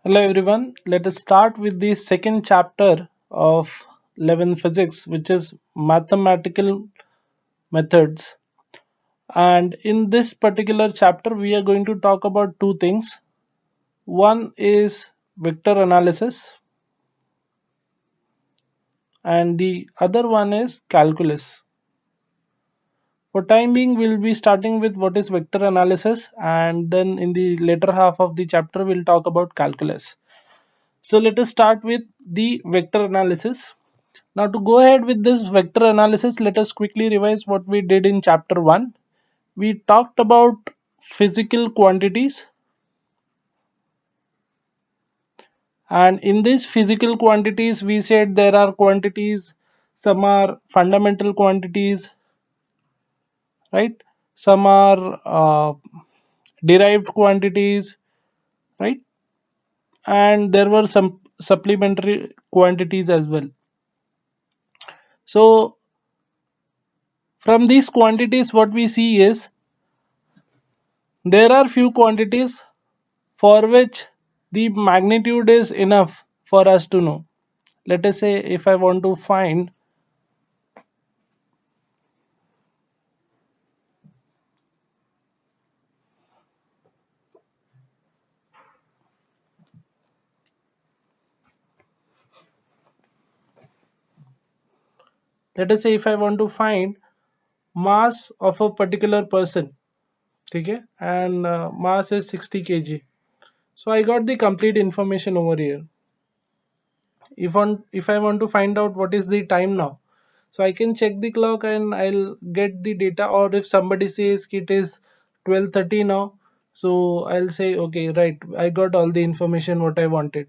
Hello everyone. Let us start with the second chapter of 11th physics, which is mathematical methods. And in this particular chapter, we are going to talk about two things. One is vector analysis, and the other one is calculus. For time being, we'll be starting with what is vector analysis, and then in the later half of the chapter, we'll talk about calculus. So let us start with the vector analysis. Now to go ahead with this vector analysis, let us quickly revise what we did in chapter 1. We talked about physical quantities, and in these physical quantities we said there are quantities, some are fundamental quantities, right? Some are derived quantities, right? And there were some supplementary quantities as well. So from these quantities what we see is there are few quantities for which the magnitude is enough for us to know. Let us say if I want to find, let us say if I want to find mass of a particular person, okay, and mass is 60 kg. So I got the complete information over here. If I want to find out what is the time now, so I can check the clock and I'll get the data. Or if somebody says it is 12:30 now, so I'll say okay, right, I got all the information what I wanted.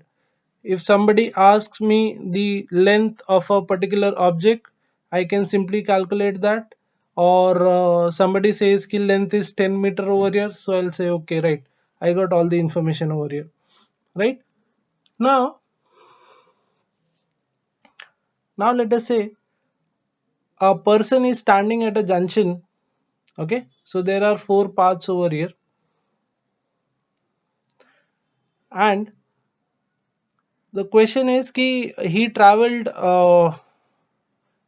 If somebody asks me the length of a particular object, I can simply calculate that. Or somebody says ki length is 10 meter over here, so I'll say okay, right, I got all the information over here, right? Now now let us say a person is standing at a junction, okay, so there are four paths over here, and the question is ki he traveled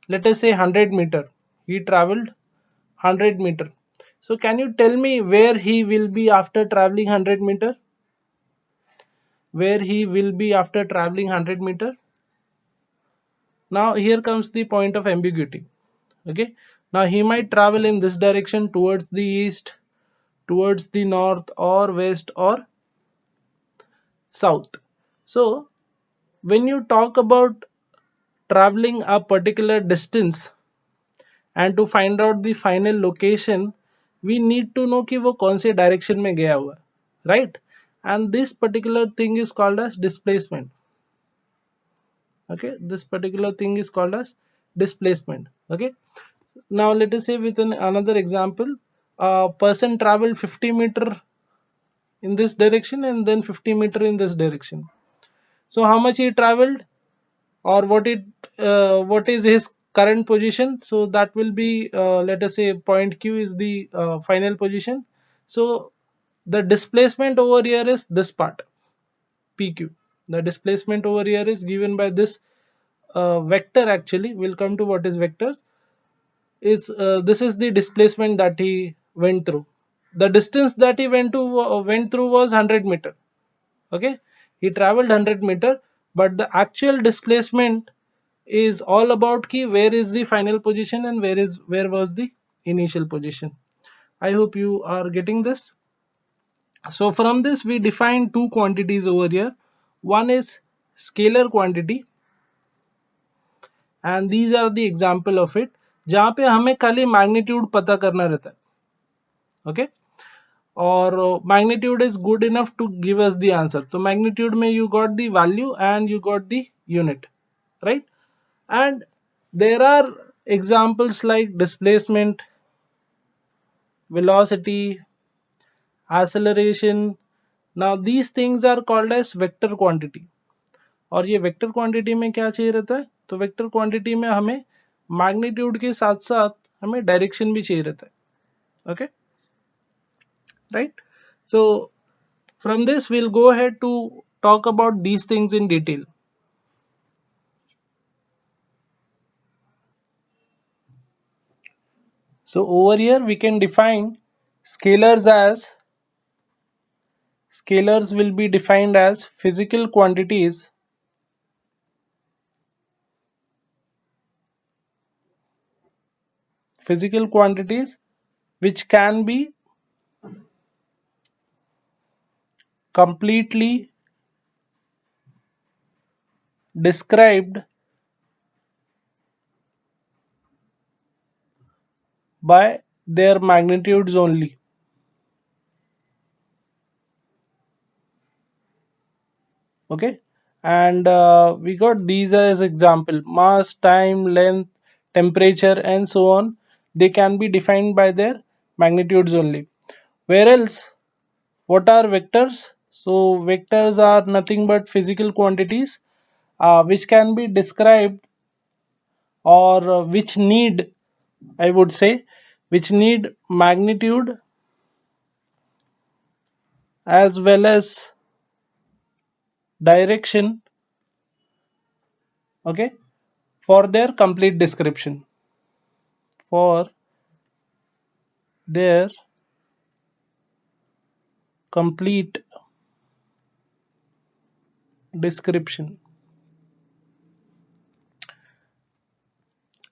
let us say 100 meter. He traveled 100 meter. So can you tell me where he will be after traveling 100 meter? Where he will be after traveling 100 meter? Now here comes the point of ambiguity. Okay. Now he might travel in this direction towards the east, towards the north or west or south. So when you talk about traveling a particular distance and to find out the final location, we need to know कि वो कौन से direction में गया हुआ है, right? And this particular thing is called as displacement. Okay, this particular thing is called as displacement. Okay, now let us say with another example, a person traveled 50 meter in this direction and then 50 meter in this direction. So how much he traveled, or what is his current position? So that will be let us say point q is the final position. So the displacement over here is this part, pq. The displacement over here is given by this vector. Actually we'll come to what is vectors. Is This is the displacement that he went through. The distance that he went through was 100 meter. Okay, he traveled 100 meter, but the actual displacement is all about key where is the final position and where was the initial position. I hope you are getting this. So from this we define two quantities over here. One is scalar quantity, and these are the example of it, जहाँ पे हमें खाली magnitude पता करना रहता है. Okay, or magnitude is good enough to give us the answer. So magnitude में you got the value and you got the unit, right? And there are examples like displacement, velocity, acceleration. Now these things are called as vector quantity. और ये vector quantity में क्या चाहिए रहता है? तो vector quantity में हमें मैग्नीट्यूड के साथ साथ हमें डायरेक्शन भी चाहिए रहता है. Okay, right? So from this we'll go ahead to talk about these things in detail. So over here we can define scalars as scalars will be defined as physical quantities which can be completely described by their magnitudes only. Okay, and we got these as example: mass, time, length, temperature, and so on. They can be defined by their magnitudes only. Where else, what are vectors? So vectors are nothing but physical quantities which can be described, or which need, I would say, which need magnitude as well as direction, okay, for their complete description. For their complete description.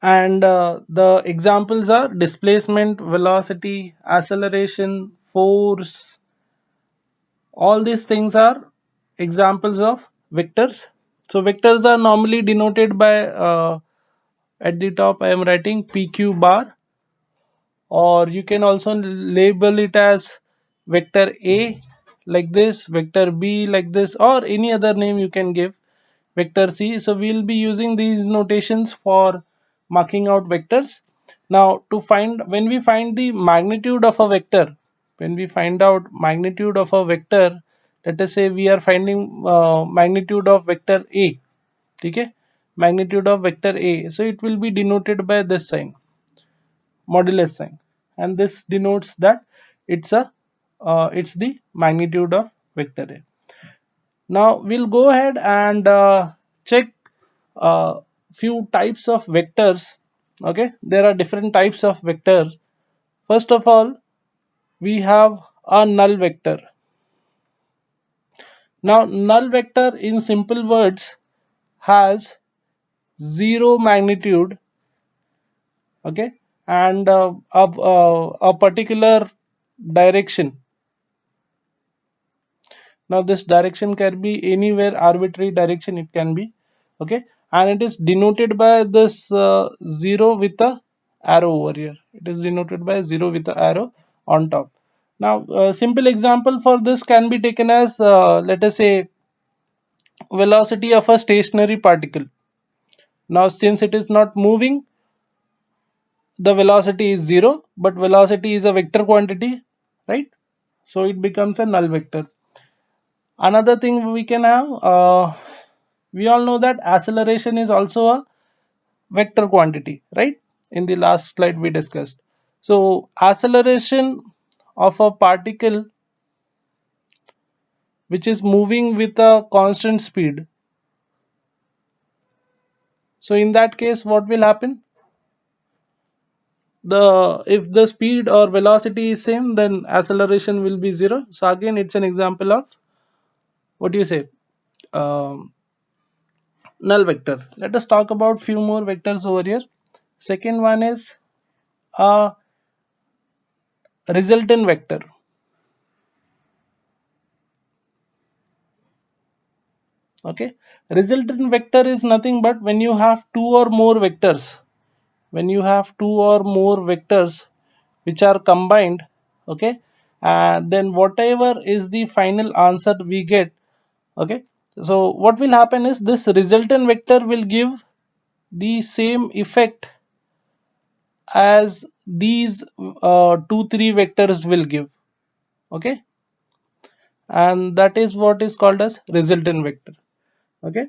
And the examples are displacement, velocity, acceleration, force. All these things are examples of vectors. So vectors are normally denoted by at the top I am writing PQ bar, or you can also label it as vector A like this, vector B like this, or any other name you can give, vector C. So we'll be using these notations for marking out vectors. Now to find, when we find the magnitude of a vector, when we find out magnitude of a vector, let us say we are finding magnitude of vector A. Okay, magnitude of vector A, so it will be denoted by this sign, modulus sign, and this denotes that it's a it's the magnitude of vector A. Now we'll go ahead and check few types of vectors. Okay, there are different types of vectors. First of all, we have a null vector. Now null vector in simple words has zero magnitude, okay, and a particular direction. Now this direction can be anywhere, arbitrary direction it can be, okay, and it is denoted by this 0 with a arrow over here. It is denoted by 0 with the arrow on top. Now a simple example for this can be taken as let us say velocity of a stationary particle. Now since it is not moving, the velocity is 0, but velocity is a vector quantity, right? So it becomes a null vector. Another thing we can have, we all know that acceleration is also a vector quantity, right? In the last slide we discussed. So acceleration of a particle which is moving with a constant speed. So in that case, what will happen? The if the speed or velocity is same, then acceleration will be 0. So again, it's an example of, what do you say, um, null vector. Let us talk about few more vectors over here. Second one is a resultant vector. Okay, resultant vector is nothing but when you have two or more vectors, when you have two or more vectors which are combined, okay, and then whatever is the final answer we get, okay, so what will happen is this resultant vector will give the same effect as these 2 3 vectors will give, okay, and that is what is called as resultant vector. Okay,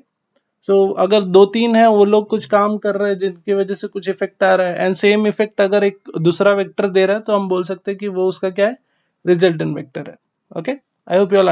सो अगर दो तीन है वो लोग कुछ काम कर रहे हैं जिनकी वजह से कुछ इफेक्ट आ रहा है, एंड सेम इफेक्ट अगर एक दूसरा वेक्टर दे रहा है तो हम बोल सकते हैं कि वो उसका क्या है, रिजल्टेंट वेक्टर है. Okay, I hope you all